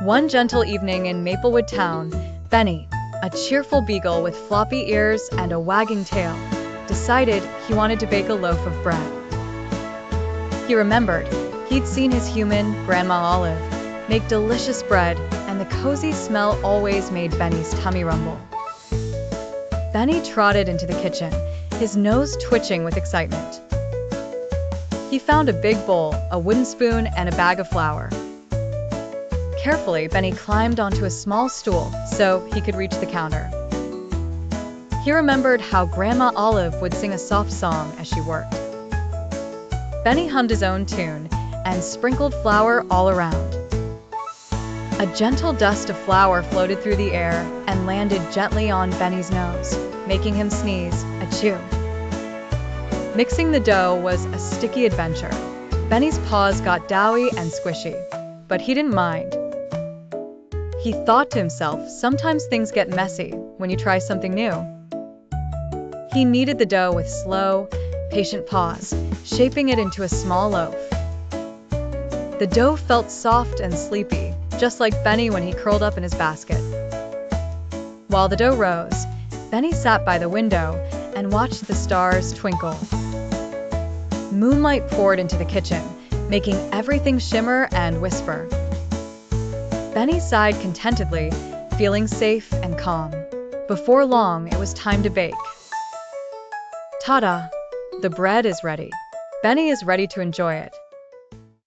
One gentle evening in Maplewood Town, Benny, a cheerful beagle with floppy ears and a wagging tail, decided he wanted to bake a loaf of bread. He remembered he'd seen his human, Grandma Olive, make delicious bread, and the cozy smell always made Benny's tummy rumble. Benny trotted into the kitchen, his nose twitching with excitement. He found a big bowl, a wooden spoon, and a bag of flour. Carefully, Benny climbed onto a small stool so he could reach the counter. He remembered how Grandma Olive would sing a soft song as she worked. Benny hummed his own tune and sprinkled flour all around. A gentle dust of flour floated through the air and landed gently on Benny's nose, making him sneeze, achoo. Mixing the dough was a sticky adventure. Benny's paws got doughy and squishy, but he didn't mind. He thought to himself, sometimes things get messy when you try something new. He kneaded the dough with slow, patient paws, shaping it into a small loaf. The dough felt soft and sleepy, just like Benny when he curled up in his basket. While the dough rose, Benny sat by the window and watched the stars twinkle. Moonlight poured into the kitchen, making everything shimmer and whisper. Benny sighed contentedly, feeling safe and calm. Before long, it was time to bake. Ta-da! The bread is ready. Benny is ready to enjoy it.